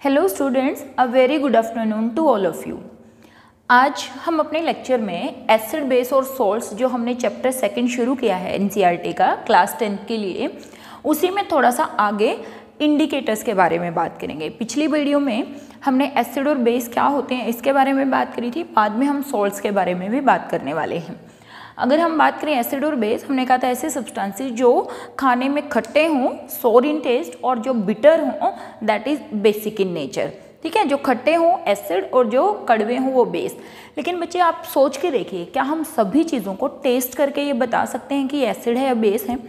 Hello students, a very good afternoon to all of you. आज हम अपने lecture में एसिड बेस और सॉल्ट्स जो हमने चैप्टर सेकंड शुरू किया है एनसीईआरटी का क्लास 10th के लिए, उसी में थोड़ा सा आगे इंडिकेटर्स के बारे में बात करेंगे। पिछली वीडियो में हमने एसिड और बेस क्या होते हैं इसके बारे में बात करी थी, बाद में हम सॉल्ट्स के बारे में भी बात करने वाले हैं। अगर हम बात करें एसिड और बेस, हमने कहा था ऐसे सब्सटेंसेस जो खाने में खट्टे हों, सोर इन टेस्ट, और जो बिटर हों that is basic in nature. ठीक है, जो खट्टे हों एसिड और जो कड़वे हों वो बेस। लेकिन बच्चे आप सोच के देखिए, क्या हम सभी चीज़ों को टेस्ट करके ये बता सकते हैं कि एसिड है या बेस है?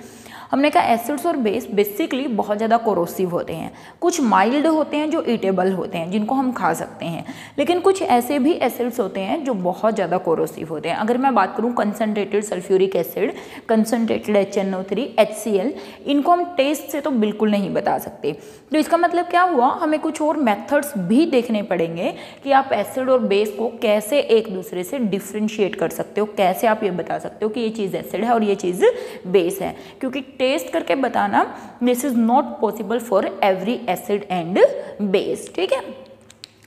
हमने कहा एसिड्स और बेस बेसिकली बहुत ज़्यादा कोरोसिव होते हैं। कुछ माइल्ड होते हैं जो ईटेबल होते हैं, जिनको हम खा सकते हैं, लेकिन कुछ ऐसे भी एसिड्स होते हैं जो बहुत ज़्यादा कोरोसिव होते हैं। अगर मैं बात करूँ concentrated sulphuric acid, concentrated HNO3, HCl, इनको हम टेस्ट से तो बिल्कुल नहीं बता सकते। तो इसका मतलब क्या हुआ, हमें कुछ और मेथड्स भी देखने पड़ेंगे कि आप एसिड और बेस को कैसे एक दूसरे से डिफ्रेंशिएट कर सकते हो, कैसे आप ये बता सकते हो कि ये चीज़ एसिड है और ये चीज़ बेस है, क्योंकि टेस्ट करके बताना this is not possible for every acid and base. ठीक है,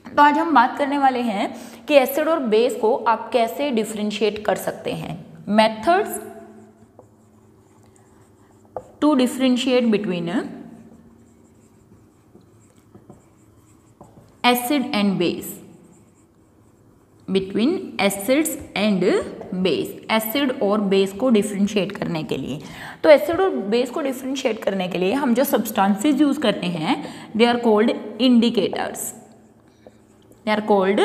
तो आज हम बात करने वाले हैं कि एसिड और बेस को आप कैसे डिफरेंशिएट कर सकते हैं। Methods to differentiate between acid and base, between acids and base, acid और बेस को डिफरेंशिएट करने के लिए। तो एसिड और बेस को डिफरेंशिएट करने के लिए हम जो सब्सटेंसेस यूज करते हैं they are called indicators. They are called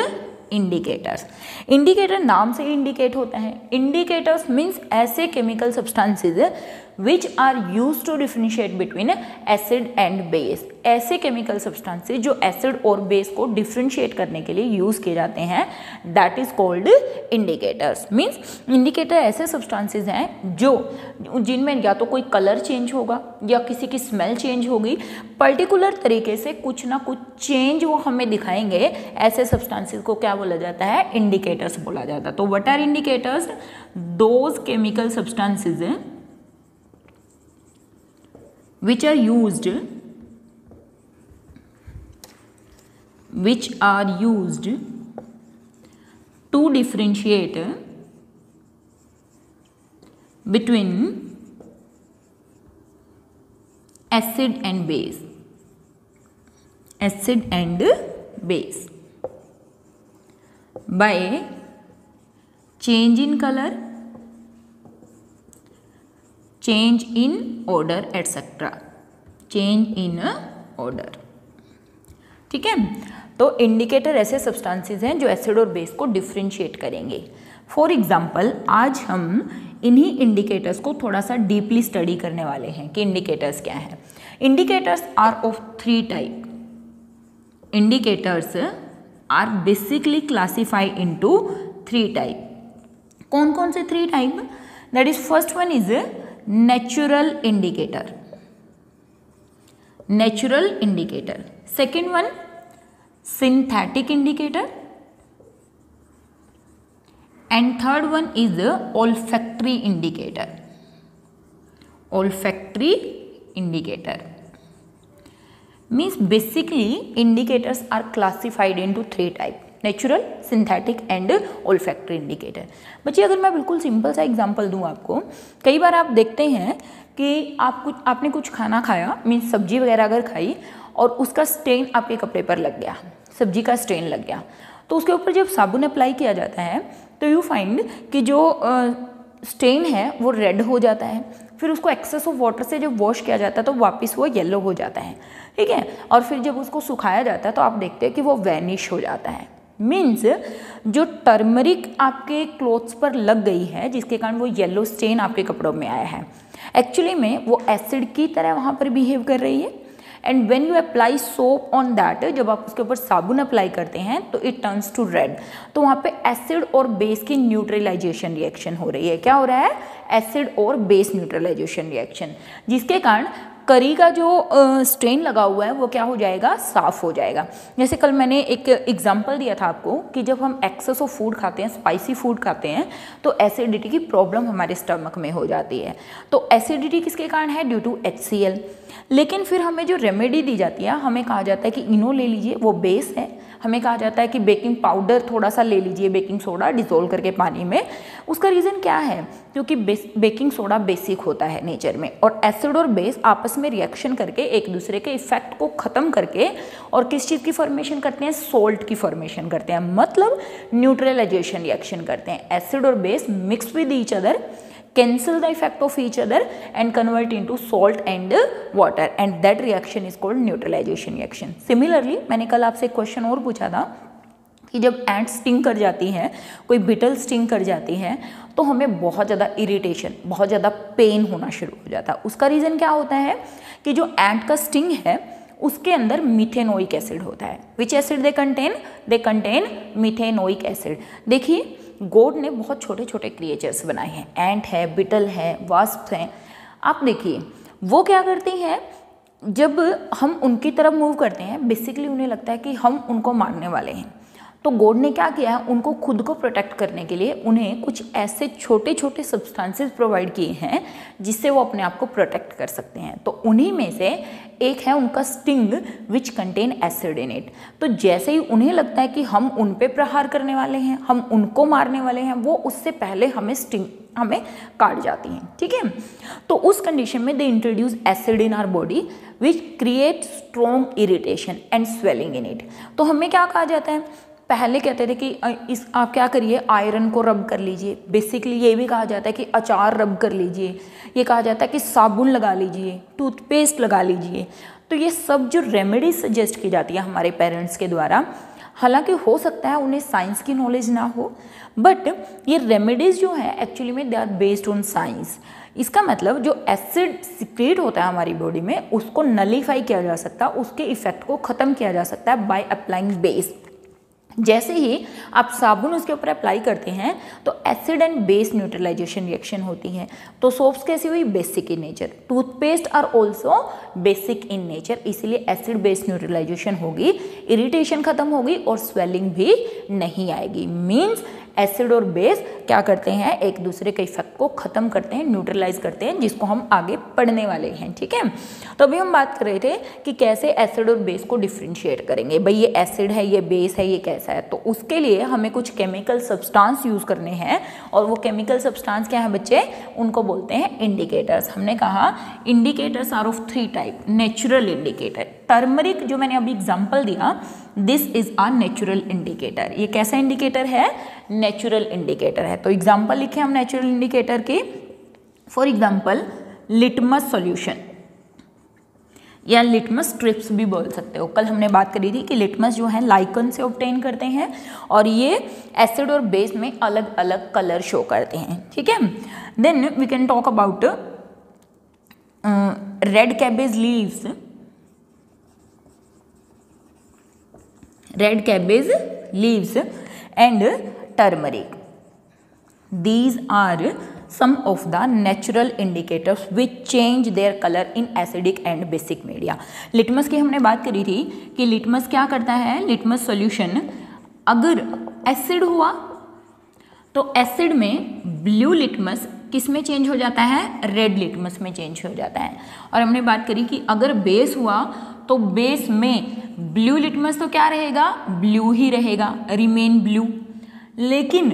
indicators. Indicator नाम से इंडिकेट होता है। इंडिकेटर्स मीन्स ऐसे chemical substances which are used to differentiate between acid and base। ऐसे केमिकल सब्सटेंसेस जो एसिड और बेस को डिफरेंशिएट करने के लिए यूज किए जाते हैं that is called indicators. Means indicator ऐसे सब्सटेंसेस हैं जो जिनमें या तो कोई कलर चेंज होगा या किसी की स्मेल चेंज होगी, पर्टिकुलर तरीके से कुछ ना कुछ चेंज वो हमें दिखाएंगे। ऐसे सब्सटेंसेस को क्या बोला जाता है? इंडिकेटर्स बोला जाता है। तो what are indicators? Those chemical substances which are used to differentiate between acid and base, acid and base by change in color, change in order etcetera, change in order. ठीक है, तो इंडिकेटर ऐसे substances हैं जो acid और base को differentiate करेंगे। For example आज हम इन्हीं इंडिकेटर्स को थोड़ा सा डीपली स्टडी करने वाले हैं कि इंडिकेटर्स क्या हैं। Indicators are of 3 type. Indicators are basically classified into 3 type. कौन कौन से 3 type? That is first one is natural indicator, natural indicator. Second one synthetic indicator, and third one is the olfactory indicator. Olfactory indicator means basically indicators are classified into 3 type: natural, synthetic and olfactory indicator. बच्चे अगर मैं बिल्कुल simple सा example दूं आपको, कई बार आप देखते हैं कि आपने कुछ खाना खाया, मीन्स सब्जी वगैरह अगर खाई और उसका स्टेन आपके कपड़े पर लग गया, सब्जी का स्टेन लग गया, तो उसके ऊपर जब साबुन अप्लाई किया जाता है तो यू फाइंड कि जो स्टेन है वो रेड हो जाता है। फिर उसको एक्सेस ऑफ वाटर से जब वॉश किया जाता है तो वापस वो येलो हो जाता है। ठीक है, और फिर जब उसको सुखाया जाता है तो आप देखते हैं कि वो वैनिश हो जाता है। मीन्स जो टर्मरिक आपके क्लोथ्स पर लग गई है जिसके कारण वो येलो स्टेन आपके कपड़ों में आया है, एक्चुअली में वो एसिड की तरह वहाँ पर बिहेव कर रही है। And when you apply soap on that, जब आप उसके ऊपर साबुन अप्लाई करते हैं तो इट टर्न्स टू रेड। तो वहाँ पे एसिड और बेस की न्यूट्रलाइजेशन रिएक्शन हो रही है। क्या हो रहा है? एसिड और बेस न्यूट्रलाइजेशन रिएक्शन, जिसके कारण करी का जो स्ट्रेन लगा हुआ है वो क्या हो जाएगा, साफ हो जाएगा। जैसे कल मैंने एक एग्जांपल दिया था आपको कि जब हम एक्सेस ऑफ फूड खाते हैं, स्पाइसी फूड खाते हैं, तो एसिडिटी की प्रॉब्लम हमारे स्टमक में हो जाती है। तो एसिडिटी किसके कारण है, ड्यू टू HCl। लेकिन फिर हमें जो रेमेडी दी जाती है, हमें कहा जाता है कि इनो ले लीजिए, वो बेस है। हमें कहा जाता है कि बेकिंग पाउडर थोड़ा सा ले लीजिए, बेकिंग सोडा डिसोल्व करके पानी में। उसका रीज़न क्या है, क्योंकि बेकिंग सोडा बेसिक होता है नेचर में, और एसिड और बेस आपस में रिएक्शन करके एक दूसरे के इफेक्ट को ख़त्म करके और किस चीज़ की फॉर्मेशन करते हैं, सोल्ट की फॉर्मेशन करते हैं, मतलब न्यूट्रलाइजेशन रिएक्शन करते हैं। एसिड और base mix with each other, cancel the effect of each other and convert into salt and water, and that reaction is called neutralization reaction. Similarly, मैंने कल आपसे एक क्वेश्चन और पूछा था कि जब एंट स्टिंग कर जाती हैं, कोई बिटल स्टिंग कर जाती है, तो हमें बहुत ज़्यादा इरिटेशन, बहुत ज़्यादा पेन होना शुरू हो जाता है। उसका रीज़न क्या होता है कि जो एंट का स्टिंग है उसके अंदर मिथेनोइक एसिड होता है। विच acid they contain methanoic acid. देखिए, गॉड ने बहुत छोटे छोटे क्रिएचर्स बनाए हैं, एंट है, बिटल है, वास्प हैं। आप देखिए वो क्या करती हैं, जब हम उनकी तरफ मूव करते हैं, बेसिकली उन्हें लगता है कि हम उनको मारने वाले हैं। तो गॉड ने क्या किया है, उनको खुद को प्रोटेक्ट करने के लिए उन्हें कुछ ऐसे छोटे छोटे सब्सटेंसेस प्रोवाइड किए हैं जिससे वो अपने आप को प्रोटेक्ट कर सकते हैं। तो उन्हीं में से एक है उनका sting which contain acid in it. तो जैसे ही उन्हें लगता है कि हम उन पे प्रहार करने वाले हैं, हम उनको मारने वाले हैं, वो उससे पहले हमें काट जाती हैं। ठीक है, तो उस कंडीशन में they introduce acid in our body which create strong irritation and swelling in it. तो हमें क्या कहा जाता है, पहले कहते थे कि आप क्या करिए, आयरन को रब कर लीजिए। बेसिकली ये भी कहा जाता है कि अचार रब कर लीजिए, ये कहा जाता है कि साबुन लगा लीजिए, टूथपेस्ट लगा लीजिए। तो ये सब जो रेमेडी सजेस्ट की जाती है हमारे पेरेंट्स के द्वारा, हालांकि हो सकता है उन्हें साइंस की नॉलेज ना हो, बट ये रेमेडीज़ जो है एक्चुअली में they are based on science. इसका मतलब जो एसिड सिक्रेट होता है हमारी बॉडी में, उसको नलीफाई किया जा सकता है, उसके इफेक्ट को ख़त्म किया जा सकता है बाय अप्लाइंग बेस। जैसे ही आप साबुन उसके ऊपर अप्लाई करते हैं तो acid and base neutralisation reaction होती है। तो सोप्स कैसी हुई, basic in nature. Toothpaste are also basic in nature, इसीलिए एसिड बेस न्यूट्रलाइजेशन होगी, इरिटेशन खत्म होगी और स्वेलिंग भी नहीं आएगी। मीन्स एसिड और बेस क्या करते हैं, एक दूसरे के इफेक्ट को खत्म करते हैं, न्यूट्रलाइज करते हैं, जिसको हम आगे पढ़ने वाले हैं। ठीक है, तो अभी हम बात कर रहे थे कि कैसे एसिड और बेस को डिफ्रेंशिएट करेंगे। भाई ये एसिड है, ये बेस है, ये कैसा है। तो उसके लिए हमें कुछ केमिकल सब्सटेंस यूज करने हैं, और वो केमिकल सब्सटेंस क्या है बच्चे, उनको बोलते हैं इंडिकेटर्स। हमने कहा indicators are of 3 type. Natural indicator, turmeric जो मैंने अभी एग्जांपल दिया, this is a natural indicator. ये कैसा इंडिकेटर है, नेचुरल इंडिकेटर है। तो एग्जांपल लिखे हम नेचुरल इंडिकेटर के। फॉर एग्जांपल लिटमस सॉल्यूशन या लिटमस स्ट्रिप्स भी बोल सकते हो। कल हमने बात करी थी कि लिटमस जो है लाइकन से ऑब्टेन करते हैं, और ये एसिड और बेस में अलग अलग कलर शो करते हैं। ठीक है, then we can talk about red cabbage leaves, red cabbage leaves and turmeric. These are some of the natural indicators which change their color in acidic and basic media. Litmus की हमने बात करी थी कि लिटमस क्या करता है, litmus solution अगर एसिड हुआ तो एसिड में ब्लू लिटमस किस में चेंज हो जाता है, रेड लिटमस में चेंज हो जाता है। और हमने बात करी कि अगर बेस हुआ तो बेस में ब्लू लिटमस तो क्या रहेगा, ब्लू ही रहेगा, रिमेन ब्लू। लेकिन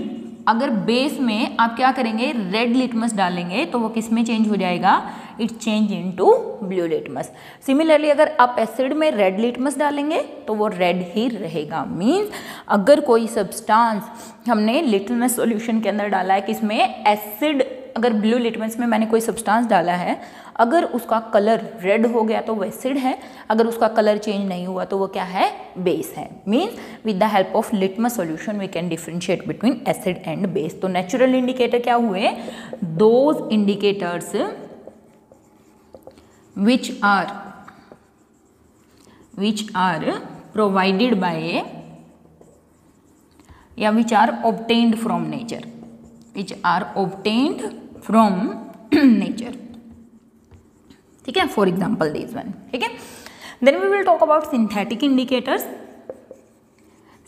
अगर बेस में आप क्या करेंगे, रेड लिटमस डालेंगे तो वो किस में चेंज हो जाएगा, it change into blue litmus. Similarly अगर आप एसिड में रेड लिटमस डालेंगे तो वो रेड ही रहेगा। मीन्स अगर कोई सब्सटेंस हमने लिटमस सॉल्यूशन के अंदर डाला है, किसमें, एसिड, अगर ब्लू लिटमस में मैंने कोई सब्सटेंस डाला है, अगर उसका कलर रेड हो गया तो वो एसिड है, अगर उसका कलर चेंज नहीं हुआ तो वो क्या है, बेस है। Means with the help of litmus solution we can differentiate between acid and base. तो नेचुरल इंडिकेटर क्या हुए, those indicators which are provided by या which are obtained from nature, which are obtained from nature। ठीक है, for example this one, ठीक है। Then we will talk about synthetic indicators.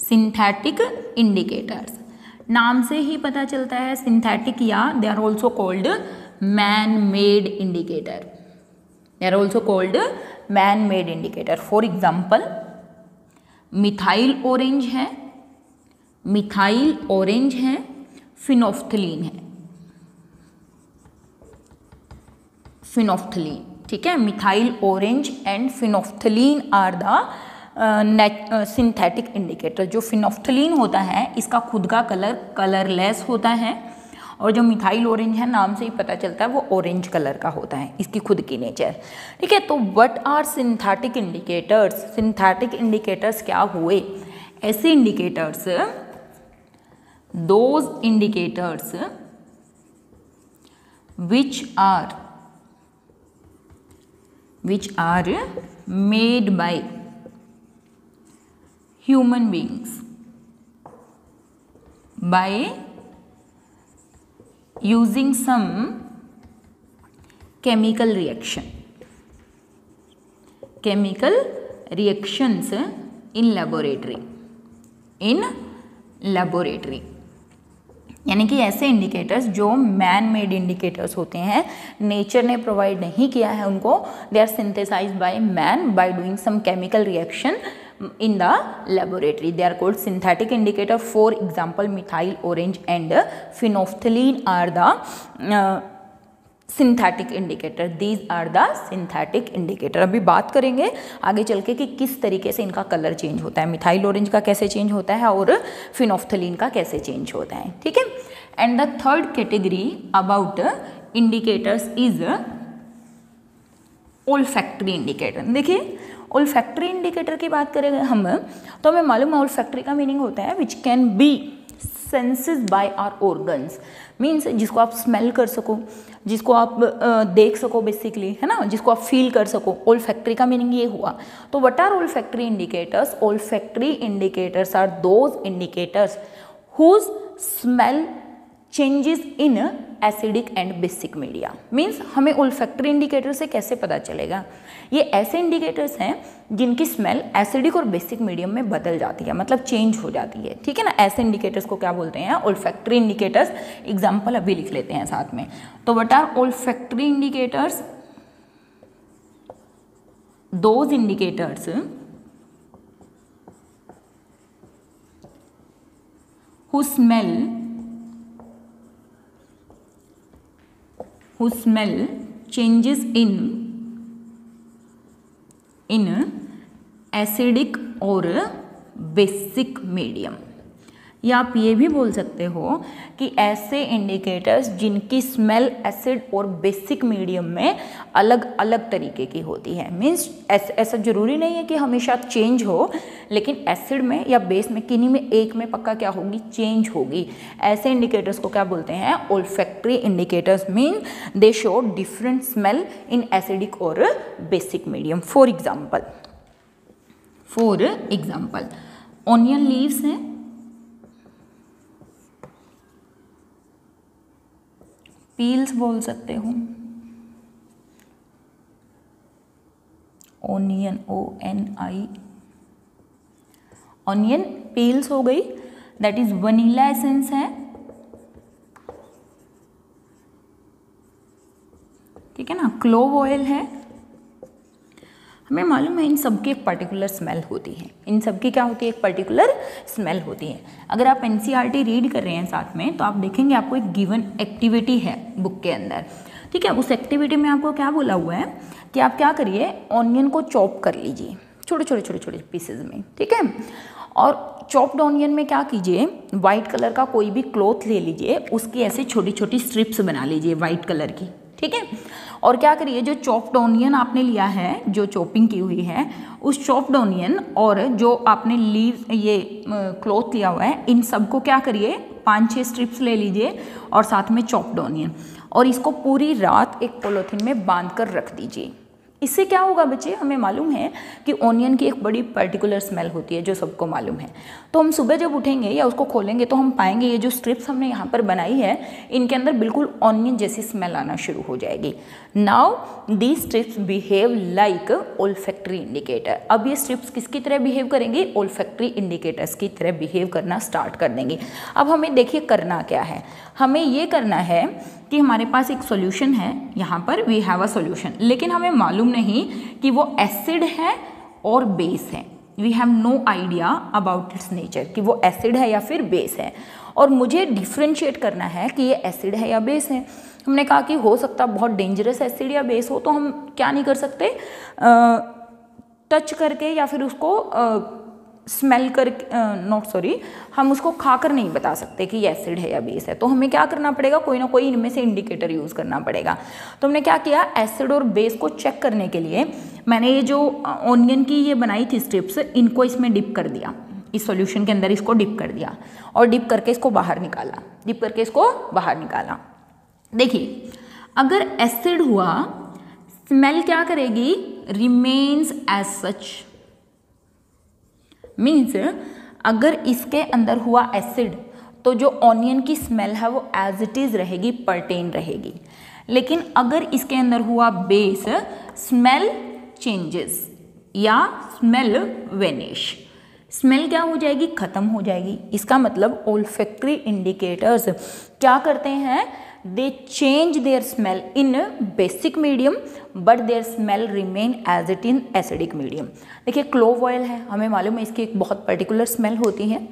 Synthetic indicators नाम से ही पता चलता है सिंथेटिक, या they are also called man made indicator, they are also called man made indicator. For example methyl orange है, मिथाइल ऑरेंज है, फिनोफ्थलीन है, फिनोफ्थलीन, ठीक है। Methyl orange and phenolphthalein are the synthetic indicator. जो phenolphthalein होता है इसका खुद का कलर कलरलेस होता है, और जो मिथाइल ऑरेंज है नाम से ही पता चलता है वो ऑरेंज कलर का होता है, इसकी खुद की नेचर, ठीक है। तो what are synthetic indicators? Synthetic indicators क्या हुए? ऐसे indicators, those indicators which are made by human beings by using some chemical reactions in laboratory, यानी कि ऐसे इंडिकेटर्स जो मैन मेड इंडिकेटर्स होते हैं, नेचर ने प्रोवाइड नहीं किया है उनको, they are synthesized by man by doing some chemical reaction in the laboratory. They are called synthetic indicator. For example, methyl orange and phenolphthalein are the synthetic indicator. These are the synthetic indicator. अभी बात करेंगे आगे चल के कि किस तरीके से इनका कलर चेंज होता है, मिथाइल ऑरेंज का कैसे चेंज होता है और फिनोफ्थलीन का कैसे चेंज होता है, ठीक है। And the third category about indicators is olfactory indicator. देखिए ओल्फैक्टरी इंडिकेटर की बात करेंगे हम तो हमें मालूम है ओल्फैक्टरी का मीनिंग होता है which can be senses by our organs, means जिसको आप स्मेल कर सको, जिसको आप देख सको बेसिकली, है ना, जिसको आप फील कर सको। ओल्फैक्टरी का मीनिंग ये हुआ। तो what are olfactory indicators? Olfactory indicators are those indicators whose smell changes in acidic and basic media. Means हमें ओल्फैक्टरी इंडिकेटर से कैसे पता चलेगा? ये ऐसे इंडिकेटर्स हैं जिनकी स्मेल एसिडिक और बेसिक मीडियम में बदल जाती है, मतलब चेंज हो जाती है, ठीक है ना। ऐसे इंडिकेटर्स को क्या बोलते हैं? Olfactory indicators. एग्जाम्पल अभी लिख लेते हैं साथ में। तो what are olfactory indicators? Those indicators whose smell changes in acidic or basic medium। या आप ये भी बोल सकते हो कि ऐसे इंडिकेटर्स जिनकी स्मेल एसिड और बेसिक मीडियम में अलग अलग तरीके की होती है। मीन्स ऐसा जरूरी नहीं है कि हमेशा चेंज हो, लेकिन एसिड में या बेस में किन्हीं में एक में पक्का क्या होगी? चेंज होगी। ऐसे इंडिकेटर्स को क्या बोलते हैं? Olfactory indicators. Mean they show different smell in acidic और basic medium. For example onion leaves हैं, पील्स बोल सकते हो, ओनियन ONI, ऑनियन पील्स हो गई, दैट इज वनीला एसेंस है, ठीक है ना। क्लोव ऑयल है। हमें मालूम है इन सबकी एक पर्टिकुलर स्मेल होती है, इन सबकी क्या होती है? एक पर्टिकुलर स्मेल होती है। अगर आप NCERT रीड कर रहे हैं साथ में तो आप देखेंगे आपको एक गिवन एक्टिविटी है बुक के अंदर, ठीक है। उस एक्टिविटी में आपको क्या बोला हुआ है कि आप क्या करिए, ऑनियन को चॉप कर लीजिए छोटे छोटे पीसेज में, ठीक है। और चॉप्ड ऑनियन में क्या कीजिए, वाइट कलर का कोई भी क्लॉथ ले लीजिए, उसकी ऐसे छोटी छोटी स्ट्रिप्स बना लीजिए वाइट कलर की, ठीक है। और क्या करिए, जो चॉप्ड ऑनियन आपने लिया है, जो चॉपिंग की हुई है, उस चॉप्ड ऑनियन और जो आपने लीव ये क्लॉथ लिया हुआ है, इन सबको क्या करिए 5-6 स्ट्रिप्स ले लीजिए और साथ में चॉप्ड ऑनियन, और इसको पूरी रात एक पॉलीथिन में बांध कर रख दीजिए। इससे क्या होगा बच्चे, हमें मालूम है कि ऑनियन की एक बड़ी पर्टिकुलर स्मेल होती है जो सबको मालूम है। तो हम सुबह जब उठेंगे या उसको खोलेंगे तो हम पाएंगे ये जो स्ट्रिप्स हमने यहाँ पर बनाई है इनके अंदर बिल्कुल ऑनियन जैसी स्मेल आना शुरू हो जाएगी। Now these strips behave like olfactory indicator. अब ये स्ट्रिप्स किसकी तरह बिहेव करेंगी, ओल्फैक्टरी इंडिकेटर्स की तरह बिहेव करना स्टार्ट कर देंगे। अब हमें देखिए करना क्या है, हमें ये करना है कि हमारे पास एक सॉल्यूशन है, यहाँ पर वी हैव अ सॉल्यूशन, लेकिन हमें मालूम नहीं कि वो एसिड है और बेस है। We have no idea about its nature कि वो एसिड है या फिर बेस है, और मुझे डिफ्रेंशिएट करना है कि ये एसिड है या बेस है। हमने कहा कि हो सकता बहुत डेंजरस एसिड या बेस हो, तो हम क्या नहीं कर सकते, टच करके या फिर उसको स्मेल कर हम उसको खाकर नहीं बता सकते कि ये एसिड है या बेस है। तो हमें क्या करना पड़ेगा, कोई ना कोई इनमें से इंडिकेटर यूज़ करना पड़ेगा। तो हमने क्या किया, एसिड और बेस को चेक करने के लिए मैंने ये जो ऑनियन की ये बनाई थी स्ट्रिप्स, इनको इसमें डिप कर दिया, इस सॉल्यूशन के अंदर इसको डिप कर दिया और डिप करके इसको बाहर निकाला, डिप करके इसको बाहर निकाला। देखिए अगर एसिड हुआ, स्मेल क्या करेगी, रिमेन्स एज सच, मीन्स अगर इसके अंदर हुआ एसिड तो जो ऑनियन की स्मेल है वो एज इट इज रहेगी, पर्टेन रहेगी। लेकिन अगर इसके अंदर हुआ बेस, स्मेल चेंजेस या स्मेल वेनिश, स्मेल क्या हो जाएगी, खत्म हो जाएगी। इसका मतलब ओल्फैक्टरी इंडिकेटर्स क्या करते हैं, they change their smell in basic medium but their smell remain as it in acidic medium. देखिए क्लोव ऑयल है, हमें मालूम है इसकी एक बहुत पर्टिकुलर स्मेल होती है।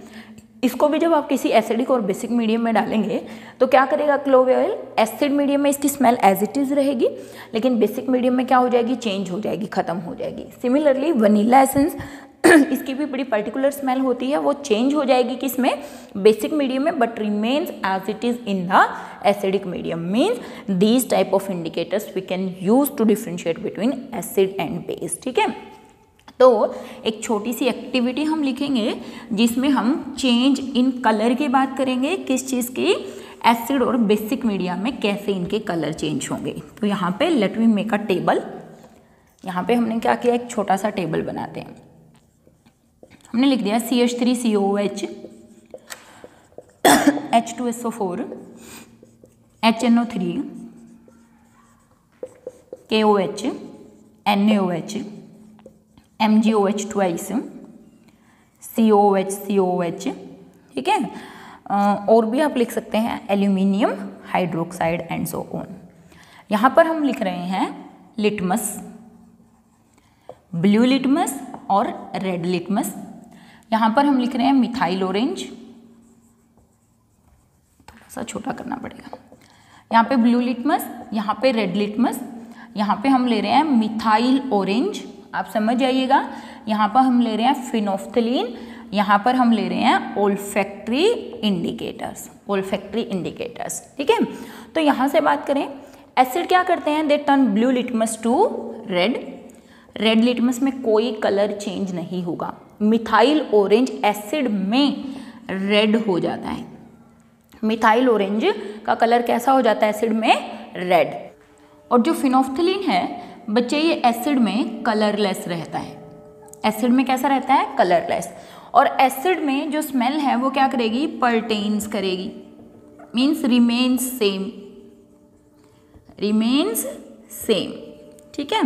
इसको भी जब आप किसी एसिडिक और बेसिक मीडियम में डालेंगे तो क्या करेगा क्लोव ऑयल, एसिड मीडियम में इसकी स्मेल एज इट इज रहेगी, लेकिन बेसिक मीडियम में क्या हो जाएगी, चेंज हो जाएगी, खत्म हो जाएगी। सिमिलरली वनीला एसेंस इसकी भी बड़ी पर्टिकुलर स्मेल होती है, वो चेंज हो जाएगी किसमें, बेसिक मीडियम में, but remains as it is in the acidic medium. Means these type of indicators we can use to differentiate between acid and base. ठीक है, तो एक छोटी सी एक्टिविटी हम लिखेंगे जिसमें हम चेंज इन कलर की बात करेंगे, किस चीज़ की, एसिड और बेसिक मीडियम में कैसे इनके कलर चेंज होंगे। तो यहाँ पे let we make a table. यहाँ पे हमने क्या किया, एक छोटा सा टेबल बनाते हैं। हमने लिख दिया CH3COOH, H2SO4, HNO3, KOH, NaOH, MgOH twice, COOH, ठीक है। और भी आप लिख सकते हैं aluminium hydroxide and so on. यहाँ पर हम लिख रहे हैं लिटमस, ब्लू लिटमस और रेड लिटमस। यहाँ पर हम लिख रहे हैं मिथाइल ऑरेंज, थोड़ा सा छोटा करना पड़ेगा। यहाँ पे ब्लू लिटमस, यहाँ पे रेड लिटमस, यहाँ पे हम ले रहे हैं मिथाइल ऑरेंज, आप समझ जाइएगा। यहाँ पर हम ले रहे हैं फिनोफ्थलीन, यहाँ पर हम ले रहे हैं ओल्फैक्टरी इंडिकेटर्स, ओल्फैक्टरी इंडिकेटर्स। ठीक है, तो यहाँ से बात करें, एसिड क्या करते हैं, they turn blue litmus to red. Red litmus में कोई कलर चेंज नहीं होगा। मिथाइल ऑरेंज एसिड में रेड हो जाता है। मिथाइल ऑरेंज का कलर कैसा हो जाता है एसिड में, रेड। और जो फिनोफ्थलीन है बच्चे, ये एसिड में कलरलेस रहता है। एसिड में कैसा रहता है, कलरलेस। और एसिड में जो स्मेल है वो क्या करेगी, पर्टेन्स करेगी, means remains same, remains same. ठीक है,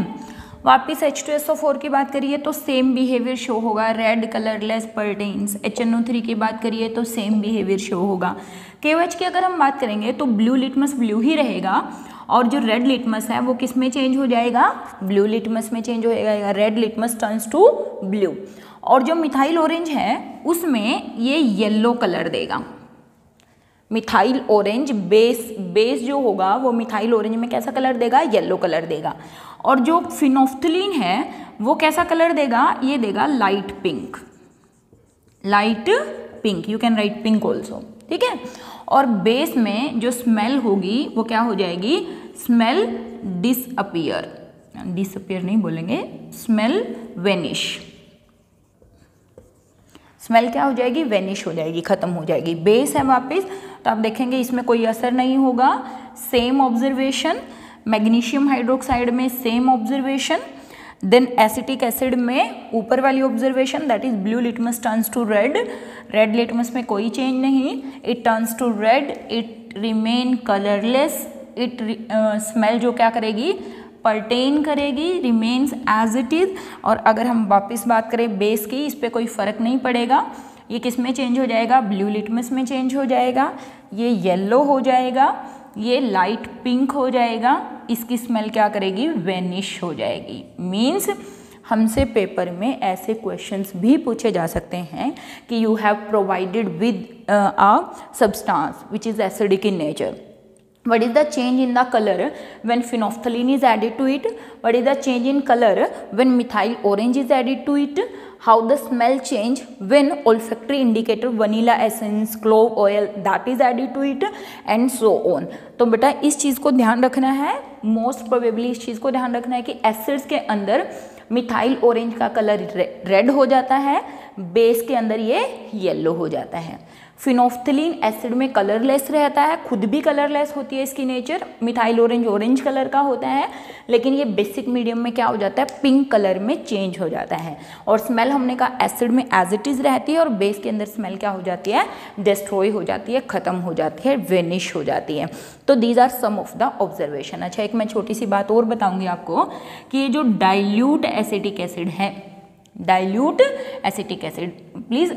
वापिस H2SO4 की बात करिए तो सेम बिहेवियर शो होगा, रेड कलरलेस पर्टेन्स। HNO3 की बात करिए तो सेम बिहेवियर शो होगा। KOH की अगर हम बात करेंगे तो ब्लू लिटमस ब्लू ही रहेगा, और जो रेड लिटमस है वो किस में चेंज हो जाएगा, ब्लू लिटमस में चेंज हो जाएगा। Red litmus turns to blue. और जो मिथाइल ऑरेंज है उसमें ये येलो कलर देगा। मिथाइल ऑरेंज बेस जो होगा वो मिथाइल ऑरेंज में कैसा कलर देगा, येलो कलर देगा। और जो फिनोफ्थलीन है वो कैसा कलर देगा, ये देगा light pink, light pink, you can write pink also. ठीक है, और बेस में जो स्मेल होगी वो क्या हो जाएगी, स्मेल डिसअपियर, डिसअपियर नहीं बोलेंगे, स्मेल वेनिश। स्मेल क्या हो जाएगी, वेनिश हो जाएगी, खत्म हो जाएगी। बेस है वापस, तो आप देखेंगे इसमें कोई असर नहीं होगा। सेम ऑब्जर्वेशन, मैग्नीशियम हाइड्रोक्साइड में same observation, then acetic acid में ऊपर वाली observation that is blue litmus turns to red, red litmus में कोई चेंज नहीं, it turns to red, it remain colourless, it smell जो क्या करेगी, परटेन करेगी, रिमेन्स एज इट इज। और अगर हम वापस बात करें बेस की, इस पर कोई फर्क नहीं पड़ेगा, ये किस में चेंज हो जाएगा, ब्लू लिटमस में चेंज हो जाएगा, ये येलो हो जाएगा, ये लाइट पिंक हो जाएगा, इसकी स्मेल क्या करेगी, वेनिश हो जाएगी। मीन्स हमसे पेपर में ऐसे क्वेश्चंस भी पूछे जा सकते हैं कि you have provided with a substance which is acidic in nature, what is the change in the color when phenolphthalein is added to it, what is the change in color when methyl orange is added to it, how the smell change when olfactory indicator vanilla essence, clove oil that is added to it and so on। तो बेटा इस चीज़ को ध्यान रखना है, most probably इस चीज़ को ध्यान रखना है कि एसिड्स के अंदर मिथाइल ऑरेंज का कलर रेड हो जाता है, बेस के अंदर ये येलो हो जाता है। फिनोफ्थलीन एसिड में कलरलेस रहता है, खुद भी कलरलेस होती है इसकी nature, methyl orange orange colour का होता है, लेकिन ये बेसिक मीडियम में क्या हो जाता है, पिंक कलर में चेंज हो जाता है। और स्मेल हमने कहा एसिड में एज इट इज़ रहती है और बेस के अंदर स्मेल क्या हो जाती है, डिस्ट्रॉय हो जाती है, ख़त्म हो जाती है, वेनिश हो जाती है। तो these are some of the observation. अच्छा, एक मैं छोटी सी बात और बताऊँगी आपको कि ये जो डाइल्यूट एसिटिक एसिड है, डाइल्यूट एसिटिक एसिड, प्लीज़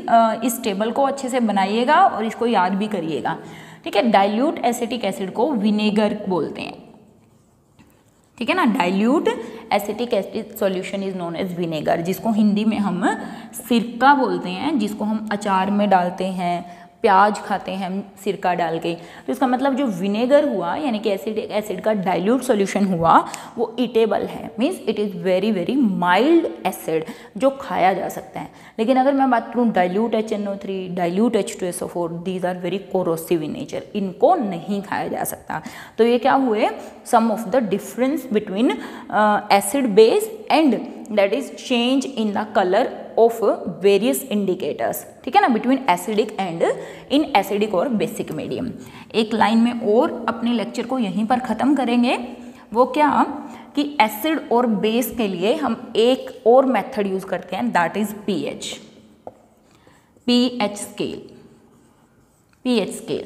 इस टेबल को अच्छे से बनाइएगा और इसको याद भी करिएगा, ठीक है। डाइल्यूट एसिटिक एसिड को विनेगर बोलते हैं, ठीक है ना। Dilute acetic acid solution is known as vinegar, जिसको हिंदी में हम सिरका बोलते हैं, जिसको हम अचार में डालते हैं, प्याज खाते हैं हम सिरका डाल के। तो इसका मतलब जो विनेगर हुआ यानी कि एसिड का डाइल्यूट सॉल्यूशन हुआ वो ईटेबल है, means it is very very mild acid जो खाया जा सकता है। लेकिन अगर मैं बात करूँ dilute HNO3, dilute H2SO4, these are very corrosive in nature, इनको नहीं खाया जा सकता। तो ये क्या हुए, some of the difference between acid base and that is change in the colour of various indicators, ठीक है ना, between acidic and in acidic और बेसिक मीडियम। एक लाइन में और अपने लेक्चर को यहीं पर ख़त्म करेंगे। वो क्या कि एसिड और बेस के लिए हम एक और मेथड यूज़ करते हैं, that is pH scale, pH scale.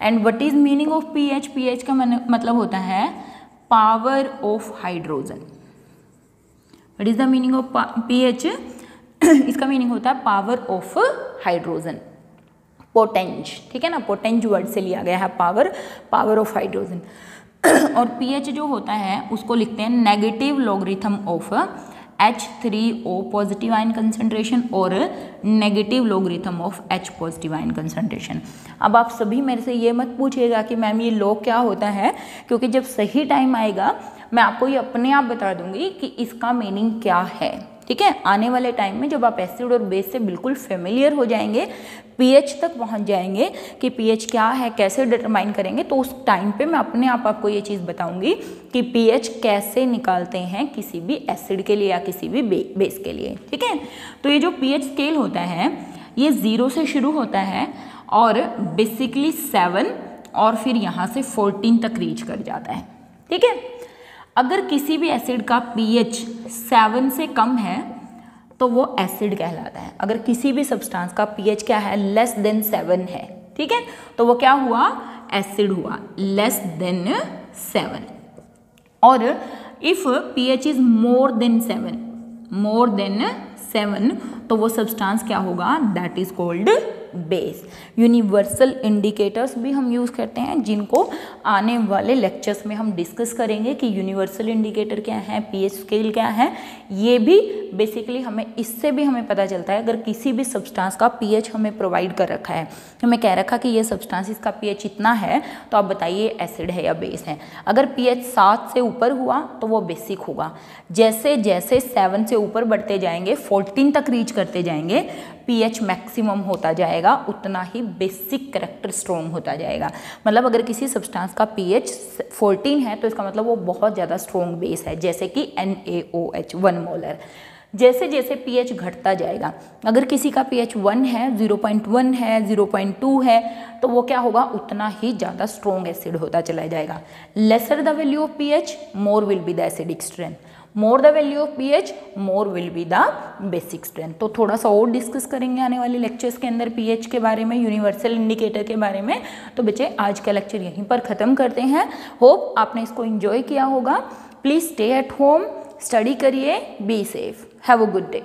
And what is meaning of pH, pH का मतलब होता है power of hydrogen. What is the meaning of pH, इसका मीनिंग होता है पावर ऑफ हाइड्रोजन, पोटेंज, ठीक है ना, पोटेंज वर्ड से लिया गया है पावर, पावर ऑफ हाइड्रोजन। और पीएच जो होता है उसको लिखते हैं negative logarithm of H3O positive ion concentration और negative logarithm of H positive ion concentration. अब आप सभी मेरे से ये मत पूछिएगा कि मैम ये लॉग क्या होता है, क्योंकि जब सही टाइम आएगा मैं आपको ये अपने आप बता दूंगी कि इसका मीनिंग क्या है, ठीक है। आने वाले टाइम में जब आप एसिड और बेस से बिल्कुल फेमिलियर हो जाएंगे, पीएच तक पहुंच जाएंगे कि पीएच क्या है, कैसे डिटरमाइन करेंगे, तो उस टाइम पे मैं अपने आप आपको ये चीज़ बताऊंगी कि पीएच कैसे निकालते हैं किसी भी एसिड के लिए या किसी भी बेस के लिए, ठीक है। तो ये जो पीएच स्केल होता है ये 0 से शुरू होता है और बेसिकली 7 और फिर यहाँ से 14 तक रीच कर जाता है, ठीक है। अगर किसी भी एसिड का पीएच 7 से कम है तो वो एसिड कहलाता है। अगर किसी भी सब्सटेंस का पीएच क्या है, लेस देन 7 है, ठीक है, तो वो क्या हुआ, एसिड हुआ, लेस देन 7। और if pH is more than 7 तो वो सब्सटेंस क्या होगा, that is called base. Universal indicators भी हम यूज़ करते हैं, जिनको आने वाले लेक्चर्स में हम डिस्कस करेंगे कि यूनिवर्सल इंडिकेटर क्या है, पीएच स्केल क्या है। ये भी बेसिकली हमें, इससे भी हमें पता चलता है अगर किसी भी सब्सटेंस का पीएच हमें प्रोवाइड कर रखा है, हमें कह रखा कि ये सब्सटेंस इसका पीएच इतना है, तो आप बताइए एसिड है या बेस है। अगर पीएच 7 से ऊपर हुआ तो वो बेसिक होगा। जैसे जैसे 7 से ऊपर बढ़ते जाएंगे, 14 तक रीच करते जाएंगे, पीएच मैक्सिमम होता जाएगा, उतना ही बेसिक कैरेक्टर स्ट्रॉन्ग होता जाएगा। मतलब अगर किसी सब्सटेंस का पीएच 14 है तो इसका मतलब वो बहुत ज़्यादा स्ट्रॉन्ग बेस है, जैसे कि NaOH 1 मोलर। जैसे जैसे pH घटता जाएगा, अगर किसी का pH 1 है, 0.1 है, 0.2 है, तो वो क्या होगा, उतना ही ज़्यादा स्ट्रॉन्ग एसिड होता चला जाएगा। Lesser the value of pH, more will be the acidic strength, more the value of pH, more will be the basic strength. तो थोड़ा सा और डिस्कस करेंगे आने वाले लेक्चर्स के अंदर pH के बारे में, यूनिवर्सल इंडिकेटर के बारे में। तो बच्चे आज का लेक्चर यहीं पर ख़त्म करते हैं। होप आपने इसको एंजॉय किया होगा। Please stay at home, study करिए, be safe, have a good day.